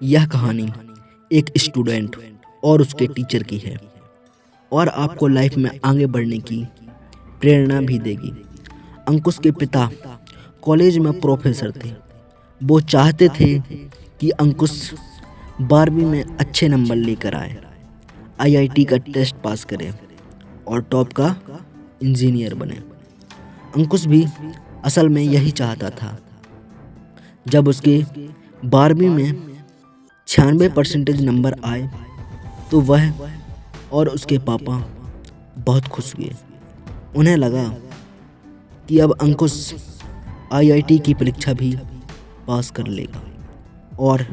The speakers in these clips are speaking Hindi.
यह कहानी एक स्टूडेंट और उसके टीचर की है और आपको लाइफ में आगे बढ़ने की प्रेरणा भी देगी। अंकुश के पिता कॉलेज में प्रोफेसर थे। वो चाहते थे कि अंकुश 12वीं में अच्छे नंबर लेकर आए, आईआईटी का टेस्ट पास करे और टॉप का इंजीनियर बने। अंकुश भी असल में यही चाहता था। जब उसके 12वीं में 96% नंबर आए तो वह और उसके पापा बहुत खुश हुए। उन्हें लगा कि अब अंकुश आईआईटी की परीक्षा भी पास कर लेगा और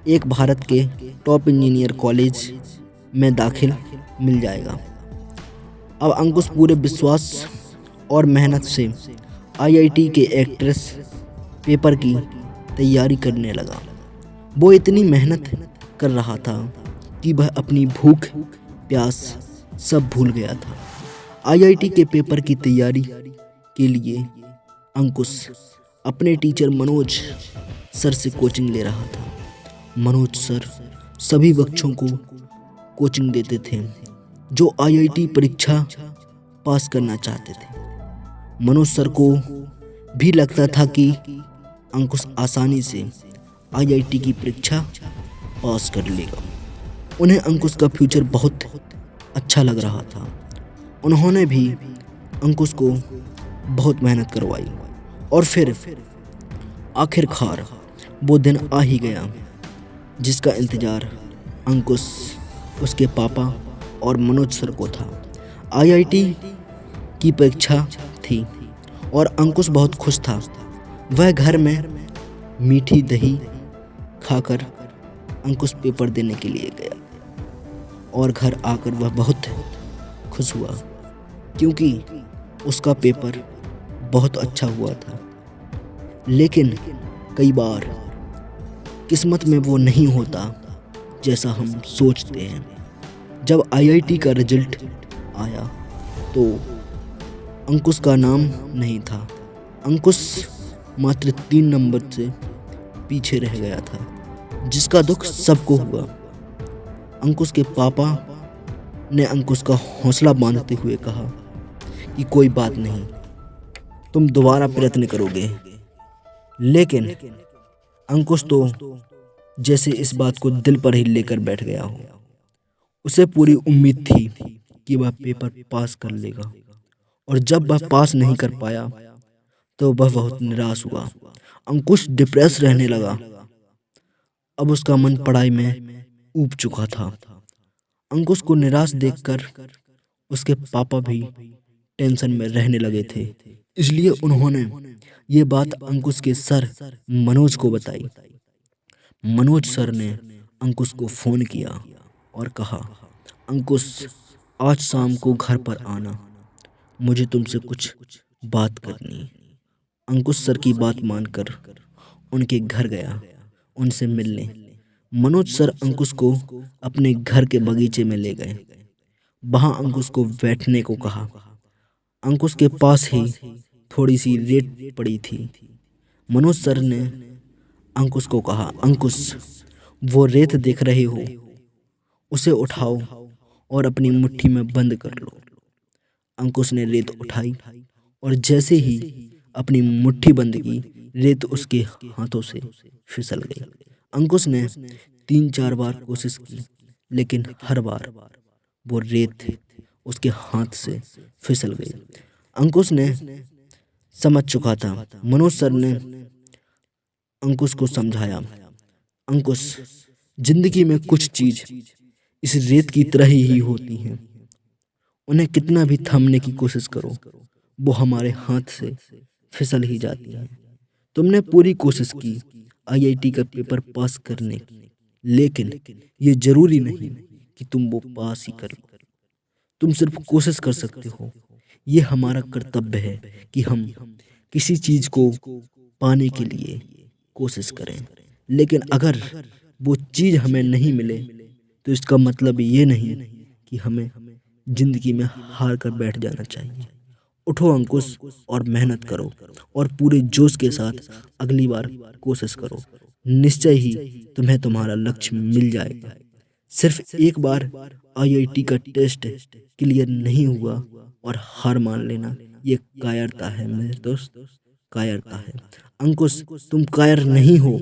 एक भारत के टॉप इंजीनियर कॉलेज में दाखिल मिल जाएगा। अब अंकुश पूरे विश्वास और मेहनत से आईआईटी के एंट्रेंस पेपर की तैयारी करने लगा। वो इतनी मेहनत कर रहा था कि वह अपनी भूख प्यास सब भूल गया था। आईआईटी के पेपर की तैयारी के लिए अंकुश अपने टीचर मनोज सर से कोचिंग ले रहा था। मनोज सर सभी बच्चों को कोचिंग देते थे जो आईआईटी परीक्षा पास करना चाहते थे। मनोज सर को भी लगता था कि अंकुश आसानी से आईआईटी की परीक्षा पास कर लेगा। उन्हें अंकुश का फ्यूचर बहुत अच्छा लग रहा था। उन्होंने भी अंकुश को बहुत मेहनत करवाई और फिर आखिरकार वो दिन आ ही गया जिसका इंतज़ार अंकुश, उसके पापा और मनोज सर को था। आईआईटी की परीक्षा थी और अंकुश बहुत खुश था। वह घर में मीठी दही खाकर अंकुश पेपर देने के लिए गया और घर आकर वह बहुत खुश हुआ क्योंकि उसका पेपर बहुत अच्छा हुआ था। लेकिन कई बार किस्मत में वो नहीं होता जैसा हम सोचते हैं। जब आईआईटी का रिजल्ट आया तो अंकुश का नाम नहीं था। अंकुश मात्र 3 नंबर से पीछे रह गया था जिसका दुख सबको हुआ। अंकुश के पापा ने अंकुश का हौसला बांधते हुए कहा कि कोई बात नहीं, तुम दोबारा प्रयत्न करोगे। लेकिन अंकुश तो जैसे इस बात को दिल पर ही लेकर बैठ गया हो। उसे पूरी उम्मीद थी कि वह पेपर पास कर लेगा और जब वह पास नहीं कर पाया तो वह बहुत निराश हुआ। अंकुश डिप्रेस रहने लगा। अब उसका मन पढ़ाई में ऊब चुका था। अंकुश को निराश देखकर उसके पापा भी टेंशन में रहने लगे थे। इसलिए उन्होंने ये बात अंकुश के सर मनोज को बताई। मनोज सर ने अंकुश को फ़ोन किया और कहा, अंकुश आज शाम को घर पर आना, मुझे तुमसे कुछ बात करनी है। अंकुश सर की बात मानकर उनके घर गया उनसे मिलने। मनोज सर अंकुश को अपने घर के बगीचे में ले गए। वहां अंकुश को बैठने को कहा। अंकुश के पास ही थोड़ी सी रेत पड़ी थी। मनोज सर ने अंकुश को कहा, अंकुश वो रेत देख रहे हो, उसे उठाओ और अपनी मुट्ठी में बंद कर लो। अंकुश ने रेत उठाई और जैसे ही अपनी मुट्ठी बंद की, रेत उसके हाथों से फिसल गई। अंकुश ने 3-4 बार कोशिश की लेकिन हर बार वो रेत उसके हाथ से फिसल गई। अंकुश ने समझ चुका था। मनोज सर ने अंकुश को समझाया, अंकुश जिंदगी में कुछ चीज इस रेत की तरह ही होती हैं। उन्हें कितना भी थामने की कोशिश करो, वो हमारे हाथ से फिसल ही जाती है। तुमने पूरी कोशिश की आईआईटी का पेपर पास करने की, लेकिन ये जरूरी नहीं कि तुम वो पास ही करो। तुम सिर्फ कोशिश कर सकते हो। ये हमारा कर्तव्य है कि हम किसी चीज को पाने के लिए कोशिश करें। लेकिन अगर वो चीज हमें नहीं मिले तो इसका मतलब ये नहीं कि हमें जिंदगी में हार कर बैठ जाना चाहिए। उठो अंकुश और मेहनत करो और पूरे जोश के साथ अगली बार कोशिश करो। निश्चय ही तुम्हें तुम्हारा लक्ष्य मिल जाएगा। सिर्फ एक बार आईआईटी का टेस्ट क्लियर नहीं हुआ और हार मान लेना, ये कायरता है मेरे दोस्त, कायरता है। अंकुश, तुम कायर नहीं हो।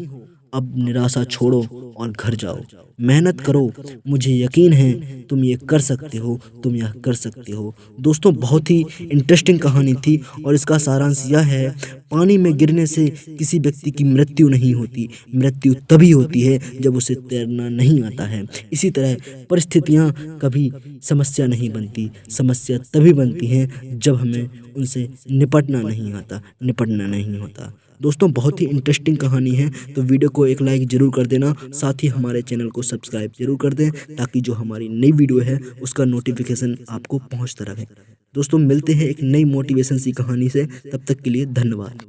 अब निराशा छोड़ो और घर जाओ, मेहनत करो। मुझे यकीन है तुम ये कर सकते हो, तुम यह कर सकते हो। दोस्तों, बहुत ही इंटरेस्टिंग कहानी थी और इसका सारांश यह है, पानी में गिरने से किसी व्यक्ति की मृत्यु नहीं होती। मृत्यु तभी होती है जब उसे तैरना नहीं आता है। इसी तरह परिस्थितियाँ कभी समस्या नहीं बनती, समस्या तभी बनती हैं जब हमें उनसे निपटना नहीं आता, निपटना नहीं होता। दोस्तों, बहुत ही इंटरेस्टिंग कहानी है, तो वीडियो को एक लाइक ज़रूर कर देना, साथ ही हमारे चैनल को सब्सक्राइब जरूर कर दें ताकि जो हमारी नई वीडियो है उसका नोटिफिकेशन आपको पहुंचता रहे। दोस्तों, मिलते हैं एक नई मोटिवेशन सी कहानी से, तब तक के लिए धन्यवाद।